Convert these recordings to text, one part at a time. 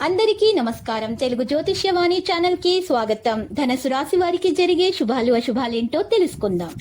అందరికీ నమస్కారం. తెలుగు జ్యోతిష్యవాణి ఛానల్ కి స్వాగతం. ధనుసు రాశి వారికి జరిగే శుభాలు అశుభాలేంటో తెలుసుకుందాం.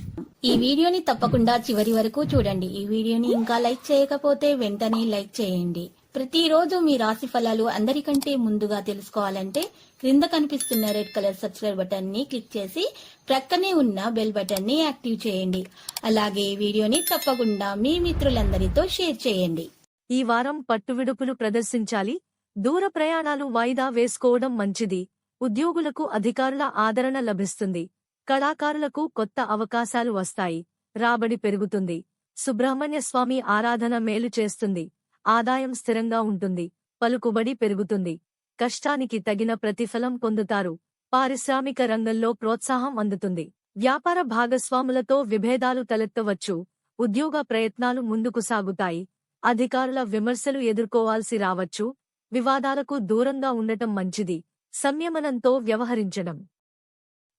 ఈ వీడియోని తప్పకుండా చివరి వరకు చూడండి. ఈ వీడియోని ఇంకా లైక్ చేయకపోతే వెంటనే లైక్ చేయండి. ప్రతిరోజు మీ రాశి ఫలాలు అందరికంటే ముందుగా తెలుసుకోవాలంటే క్రింద కనిపిస్తున్న రెడ్ కలర్ సబ్స్క్రైబ్ బటన్ ని క్లిక్ చేసి ప్రక్కనే ఉన్న బెల్ బటన్ ని యాక్టివ్ చేయండి. అలాగే ఈ వీడియోని తప్పకుండా మీ మిత్రులందరితో షేర్ చేయండి. ఈ వారం పట్టువిడుపులు ప్రదర్శించాలి. దూర ప్రయాణాలు వాయిదా వేసుకోవడం మంచిది. ఉద్యోగులకు అధికారుల ఆదరణ లభిస్తుంది. కళాకారులకు కొత్త అవకాశాలు వస్తాయి. రాబడి పెరుగుతుంది. సుబ్రహ్మణ్య స్వామి ఆరాధన మేలు చేస్తుంది. ఆదాయం స్థిరంగా ఉంటుంది. పలుకుబడి పెరుగుతుంది. కష్టానికి తగిన ప్రతిఫలం పొందుతారు. పారిశ్రామిక రంగంలో ప్రోత్సాహం అందుతుంది. వ్యాపార భాగస్వాములతో విభేదాలు తలెత్తవచ్చు. ఉద్యోగ ప్రయత్నాలు ముందుకు సాగుతాయి. అధికారుల విమర్శలు ఎదుర్కోవాల్సి రావచ్చు. వివాదాలకు దూరంగా ఉండటం మంచిది. సంయమనంతో వ్యవహరించడం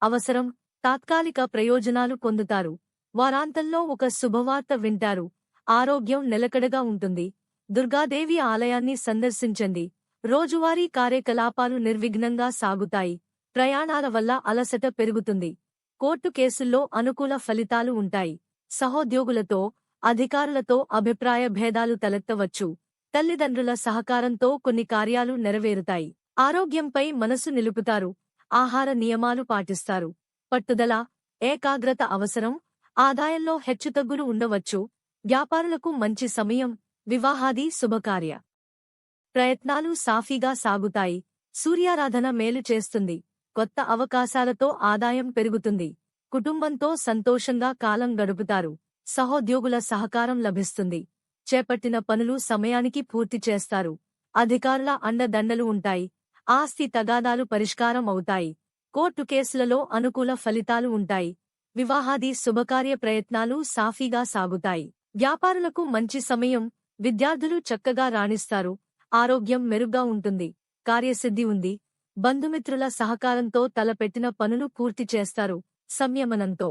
అవసరం. తాత్కాలిక ప్రయోజనాలు పొందుతారు. వారాంతంలో ఒక శుభవార్త వింటారు. ఆరోగ్యం నిలకడగా ఉంటుంది. దుర్గాదేవి ఆలయాన్ని సందర్శించండి. రోజువారీ కార్యకలాపాలు నిర్విఘ్నంగా సాగుతాయి. ప్రయాణాల వల్ల అలసట పెరుగుతుంది. కోర్టు కేసుల్లో అనుకూల ఫలితాలు ఉంటాయి. సహోద్యోగులతో, అధికారులతో అభిప్రాయ భేదాలు తలెత్తవచ్చు. తల్లిదండ్రుల సహకారంతో కొన్ని కార్యాలు నెరవేరుతాయి. ఆరోగ్యంపై మనసు నిలుపుతారు. ఆహార నియమాలు పాటిస్తారు. పట్టుదల, ఏకాగ్రత అవసరం. ఆదాయంలో హెచ్చుతగ్గులు ఉండవచ్చు. వ్యాపారులకు మంచి సమయం. వివాహాది శుభకార్య ప్రయత్నాలు సాఫీగా సాగుతాయి. సూర్యారాధన మేలు చేస్తుంది. కొత్త అవకాశాలతో ఆదాయం పెరుగుతుంది. కుటుంబంతో సంతోషంగా కాలం గడుపుతారు. సహోద్యోగుల సహకారం లభిస్తుంది. చేపట్టిన పనులు సమయానికి పూర్తి చేస్తారు. అధికారుల అండదండలు ఉంటాయి. ఆస్తి తగాదాలు పరిష్కారం అవుతాయి. కోర్టు కేసులలో అనుకూల ఫలితాలు ఉంటాయి. వివాహాది శుభకార్య ప్రయత్నాలు సాఫీగా సాగుతాయి. వ్యాపారులకు మంచి సమయం. విద్యార్థులు చక్కగా రాణిస్తారు. ఆరోగ్యం మెరుగ్గా ఉంటుంది. కార్యసిద్ధి ఉంది. బంధుమిత్రుల సహకారంతో తలపెట్టిన పనులు పూర్తి చేస్తారు. సంయమనంతో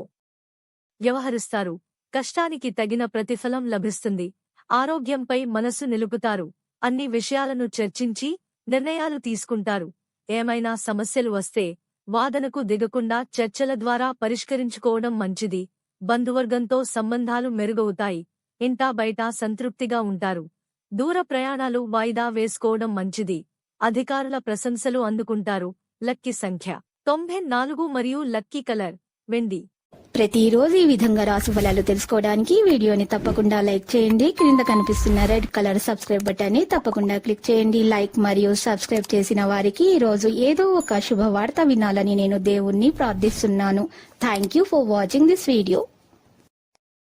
వ్యవహరిస్తారు. కష్టానికి తగిన ప్రతిఫలం లభిస్తుంది. ఆరోగ్యంపై మనసు నిలుపుతారు. అన్ని విషయాలను చర్చించి నిర్ణయాలు తీసుకుంటారు. ఏమైనా సమస్యలు వస్తే వాదనకు దిగకుండా చర్చల ద్వారా పరిష్కరించుకోవడం మంచిది. బంధువర్గంతో సంబంధాలు మెరుగవుతాయి. ఇంటా బయటా సంతృప్తిగా ఉంటారు. దూర ప్రయాణాలు వాయిదా వేసుకోవడం మంచిది. అధికారుల ప్రశంసలు అందుకుంటారు. లక్కీ సంఖ్య 94 మరియు లక్కీ కలర్ వెండి. ప్రతిరోజు ఈ విధంగా రాశి ఫలాలు తెలుసుకోవడానికి వీడియోని తప్పకుండా లైక్ చేయండి. క్రింద కనిపిస్తున్న రెడ్ కలర్ సబ్స్క్రైబ్ బటన్ ని తప్పకుండా క్లిక్ చేయండి. లైక్ మరియు సబ్స్క్రైబ్ చేసిన వారికి ఈ రోజు ఏదో ఒక శుభవార్త వినాలని నేను దేవుణ్ణి ప్రార్థిస్తున్నాను. Thank you for watching this video.